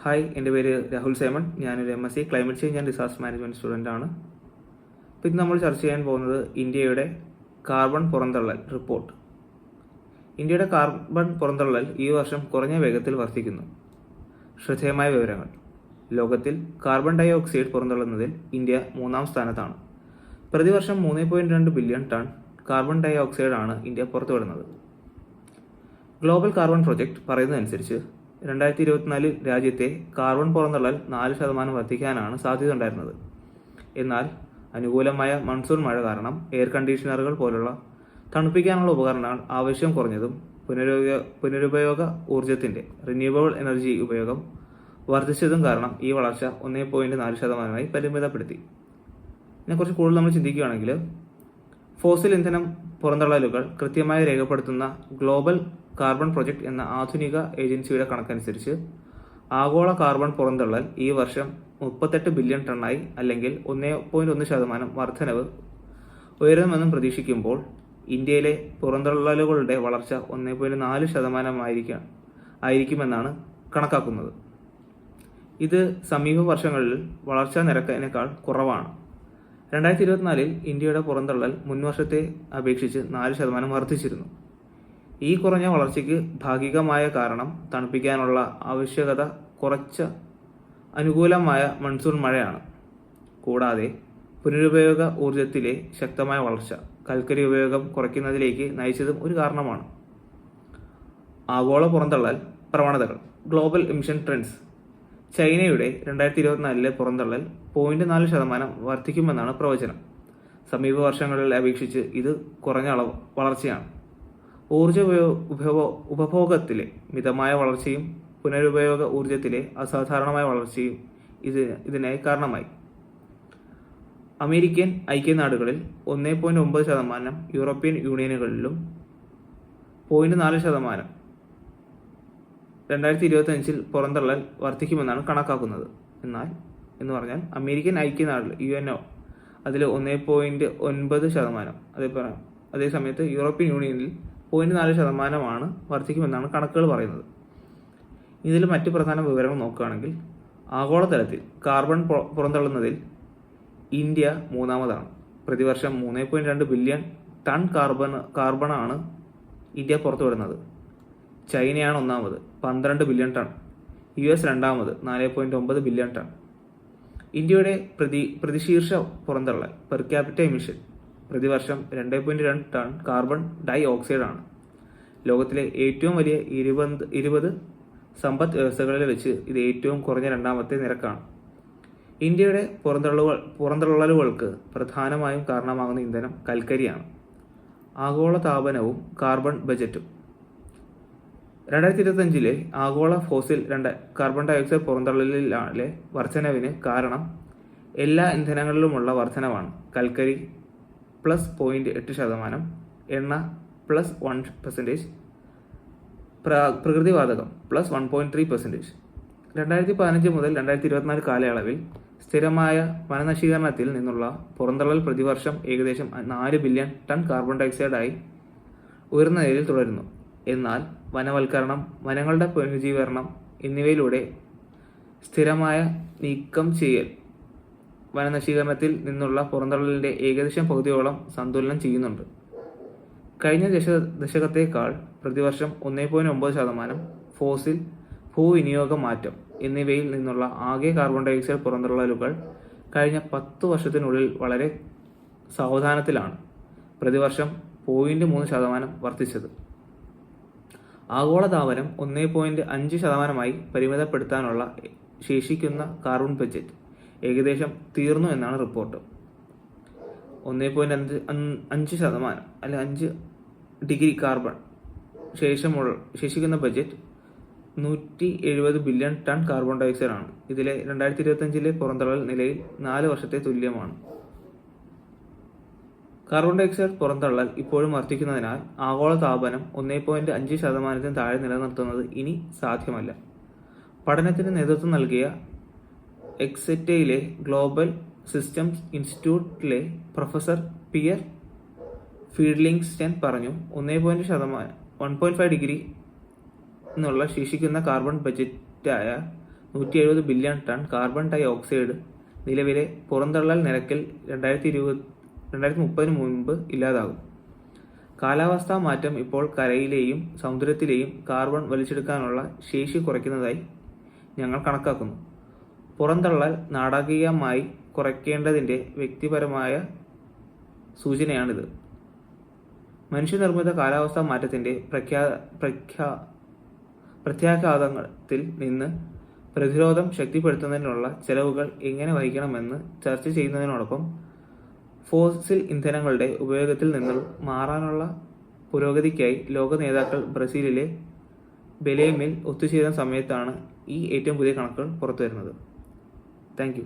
Hi, എൻ്റെ പേര് രാഹുൽ സേമൺ. ഞാനൊരു MSc climate change and disaster management സ്റ്റുഡൻ്റാണ്. അപ്പോൾ ഇന്ന് നമ്മൾ ചർച്ച ചെയ്യാൻ പോകുന്നത് ഇന്ത്യയുടെ കാർബൺ പുറന്തള്ളൽ റിപ്പോർട്ട്. ഇന്ത്യയുടെ കാർബൺ പുറന്തള്ളൽ ഈ വർഷം കുറഞ്ഞ വേഗത്തിൽ വർദ്ധിക്കുന്നു. ശ്രദ്ധേയമായ വിവരങ്ങൾ: ലോകത്തിൽ കാർബൺ ഡൈ ഓക്സൈഡ് പുറന്തള്ളുന്നതിൽ ഇന്ത്യ 3-ാം സ്ഥാനത്താണ്. പ്രതിവർഷം 3.2 ബില്യൺ ടൺ കാർബൺ ഡൈ ഓക്സൈഡാണ് ഇന്ത്യ പുറത്തുവിടുന്നത്. ഗ്ലോബൽ കാർബൺ പ്രൊജക്ട് പറയുന്നതനുസരിച്ച് 2024 രാജ്യത്തെ കാർബൺ പുറന്തള്ളൽ 4% വർദ്ധിക്കാനാണ് സാധ്യത ഉണ്ടായിരുന്നത്. എന്നാൽ അനുകൂലമായ മൺസൂൺ മഴ കാരണം എയർ കണ്ടീഷണറുകൾ പോലുള്ള തണുപ്പിക്കാനുള്ള ഉപകരണങ്ങൾ ആവശ്യം കുറഞ്ഞതും പുനരുപയോഗ ഊർജത്തിന്റെ റിന്യൂവബിൾ എനർജി ഉപയോഗം വർദ്ധിച്ചതും കാരണം ഈ വളർച്ച 1.4% പരിമിതപ്പെടുത്തി. ഇതിനെക്കുറിച്ച് കൂടുതൽ നമ്മൾ ചിന്തിക്കുകയാണെങ്കിൽ, ഫോസിൽ ഇന്ധനം പുറന്തള്ളലുകൾ കൃത്യമായി രേഖപ്പെടുത്തുന്ന ഗ്ലോബൽ കാർബൺ പ്രൊജക്ട് എന്ന ആധുനിക ഏജൻസിയുടെ കണക്കനുസരിച്ച് ആഗോള കാർബൺ പുറന്തള്ളൽ ഈ വർഷം 38 ബില്യൺ ടണ്ണായി, അല്ലെങ്കിൽ 1.1% വർധനവ് ഉയരുമെന്നും പ്രതീക്ഷിക്കുമ്പോൾ ഇന്ത്യയിലെ പുറന്തള്ളലുകളുടെ വളർച്ച 1.4% ആയിരിക്കുമെന്നാണ് കണക്കാക്കുന്നത്. ഇത് സമീപ വർഷങ്ങളിൽ വളർച്ചാ നിരക്കിനേക്കാൾ കുറവാണ്. 2024 ഇന്ത്യയുടെ പുറന്തള്ളൽ മുൻവർഷത്തെ അപേക്ഷിച്ച് 4% വർദ്ധിച്ചിരുന്നു. ഈ കുറഞ്ഞ വളർച്ചയ്ക്ക് ഭാഗികമായ കാരണം തണുപ്പിക്കാനുള്ള ആവശ്യകത കുറച്ച അനുകൂലമായ മൺസൂൺ മഴയാണ്. കൂടാതെ പുനരുപയോഗ ഊർജത്തിലെ ശക്തമായ വളർച്ച കൽക്കരി ഉപയോഗം കുറയ്ക്കുന്നതിലേക്ക് നയിച്ചതും ഒരു കാരണമാണ്. ആഗോള പുറന്തള്ളൽ പ്രവണതകൾ: ഗ്ലോബൽ എമിഷൻ ട്രെൻഡ്സ്. ചൈനയുടെ 2024 പുറന്തള്ളൽ 0.4% വർദ്ധിക്കുമെന്നാണ് പ്രവചനം. സമീപ വർഷങ്ങളിൽ അപേക്ഷിച്ച് ഇത് കുറഞ്ഞ വളർച്ചയാണ്. ഊർജ ഉപഭോഗത്തിലെ മിതമായ വളർച്ചയും പുനരുപയോഗ ഊർജത്തിലെ അസാധാരണമായ വളർച്ചയും ഇതിനായി കാരണമായി. അമേരിക്കൻ ഐക്യനാടുകളിൽ 1.9%, യൂറോപ്യൻ യൂണിയനുകളിലും 0.4% 2025 പുറന്തള്ളൽ വർദ്ധിക്കുമെന്നാണ് കണക്കാക്കുന്നത്. എന്ന് പറഞ്ഞാൽ അമേരിക്കൻ ഐക്യനാടുകൾ UNO അതിൽ 1.9%, അതേസമയത്ത് യൂറോപ്യൻ യൂണിയനിൽ 0.4% വർദ്ധിക്കുമെന്നാണ് കണക്കുകൾ പറയുന്നത്. ഇതിൽ മറ്റ് പ്രധാന വിവരങ്ങൾ നോക്കുകയാണെങ്കിൽ, ആഗോളതലത്തിൽ കാർബൺ പുറന്തള്ളുന്നതിൽ ഇന്ത്യ 3-ാമതാണ്. പ്രതിവർഷം 3.2 ബില്യൺ ടൺ കാർബണാണ് ഇന്ത്യ പുറത്തുവിടുന്നത്. ചൈനയാണ് 1-ാമത്, 12 ബില്യൺ ടൺ. US 2-ാമത്, 4.9 ബില്യൺ ടൺ. ഇന്ത്യയുടെ പ്രതിശീർഷ പുറന്തള്ളൽ പെർ ക്യാപിറ്റ എമിഷൻ പ്രതിവർഷം 2.2 ടൺ കാർബൺ ഡൈ ഓക്സൈഡാണ്. ലോകത്തിലെ ഏറ്റവും വലിയ 20 സമ്പദ് വ്യവസ്ഥകളിൽ വെച്ച് ഇത് ഏറ്റവും കുറഞ്ഞ 2-ാമത്തെ നിരക്കാണ്. ഇന്ത്യയുടെ പുറന്തള്ളലുകൾക്ക് പ്രധാനമായും കാരണമാകുന്ന ഇന്ധനം കൽക്കരിയാണ്. ആഗോള താപനവും കാർബൺ ബജറ്റും. 2025 ആഗോള ഫോസിൽ കാർബൺ ഡൈ ഓക്സൈഡ് പുറന്തള്ളലിലെ വർധനവിന് കാരണം എല്ലാ ഇന്ധനങ്ങളിലുമുള്ള വർധനവാണ്. കൽക്കരി +0.8%, എണ്ണ +1%, പ്രകൃതിവാതകം +1.3%. 2015 മുതൽ 2024 കാലയളവിൽ സ്ഥിരമായ വനനശീകരണത്തിൽ നിന്നുള്ള പുറന്തള്ളൽ പ്രതിവർഷം ഏകദേശം 4 ബില്യൺ ടൺ കാർബൺ ഡയോക്സൈഡായി ഉയർന്ന നിലയിൽ തുടരുന്നു. എന്നാൽ വനവൽക്കരണം, വനങ്ങളുടെ പുനരുജ്ജീവനം എന്നിവയിലൂടെ സ്ഥിരമായ നീക്കം ചെയ്യൽ വനനശീകരണത്തിൽ നിന്നുള്ള പുറന്തള്ളലിന്റെ ഏകദേശം പകുതിയോളം സന്തുലനം ചെയ്യുന്നുണ്ട്. കഴിഞ്ഞ ദശകത്തേക്കാൾ പ്രതിവർഷം 1.9% ഫോസിൽ ഭൂവിനിയോഗ മാറ്റം എന്നിവയിൽ നിന്നുള്ള ആകെ കാർബൺ ഡയോക്സൈഡ് പുറന്തള്ളലുകൾ കഴിഞ്ഞ 10 വർഷത്തിനുള്ളിൽ വളരെ സാവധാനത്തിലാണ് പ്രതിവർഷം 0.3% വർദ്ധിച്ചത്. ആഗോളതാപനം 1.5%-ആയി പരിമിതപ്പെടുത്താനുള്ള ശേഷിക്കുന്ന കാർബൺ ബജറ്റ് ഏകദേശം തീർന്നു എന്നാണ് റിപ്പോർട്ട്. 1.5% അല്ലെ 5 ഡിഗ്രി കാർബൺ ശേഷിക്കുന്ന budget 170 billion ton carbon dioxide ആണ്. ഇതിലെ 2025 പുറന്തള്ളൽ നിലയിൽ 4 വർഷത്തെ തുല്യമാണ്. കാർബൺ ഡയോക്സൈഡ് പുറന്തള്ളൽ ഇപ്പോഴും വർദ്ധിക്കുന്നതിനാൽ ആഗോള താപനം 1.5%-ന് താഴെ നിലനിർത്തുന്നത് ഇനി സാധ്യമല്ല. പഠനത്തിന് നേതൃത്വം നൽകിയ എക്സെറ്റയിലെ ഗ്ലോബൽ സിസ്റ്റംസ് ഇൻസ്റ്റിറ്റ്യൂട്ടിലെ പ്രൊഫസർ പിയർ ഫീൽഡിംഗ്സ്റ്റൺ പറഞ്ഞു, 1.5 ഡിഗ്രി എന്നുള്ള ശേഷിക്കുന്ന കാർബൺ ബജറ്റായ 170 billion ton carbon dioxide നിലവിലെ പുറന്തള്ളൽ നിരക്കിൽ 2030 മുൻപ് ഇല്ലാതാകും. കാലാവസ്ഥാ മാറ്റം ഇപ്പോൾ കരയിലെയും സമുദ്രത്തിലെയും കാർബൺ വലിച്ചെടുക്കാനുള്ള ശേഷി കുറയ്ക്കുന്നതായി ഞങ്ങൾ കണക്കാക്കുന്നു. പുറന്തള്ളൽ നാടകീയമായി കുറയ്ക്കേണ്ടതിൻ്റെ വ്യക്തിപരമായ സൂചനയാണിത്. മനുഷ്യനിർമ്മിത കാലാവസ്ഥാ മാറ്റത്തിൻ്റെ പ്രത്യാഘാതത്തിൽ നിന്ന് പ്രതിരോധം ശക്തിപ്പെടുത്തുന്നതിനുള്ള ചെലവുകൾ എങ്ങനെ വഹിക്കണമെന്ന് ചർച്ച ചെയ്യുന്നതിനോടൊപ്പം ഫോസിൽ ഇന്ധനങ്ങളുടെ ഉപയോഗത്തിൽ നിന്ന് മാറാനുള്ള പുരോഗതിക്കായി ലോക നേതാക്കൾ ബ്രസീലിലെ ബെലേമിൽ ഒത്തുചേരുന്ന സമയത്താണ് ഈ ഏറ്റവും പുതിയ കണക്കുകൾ പുറത്തുവരുന്നത്. Thank you.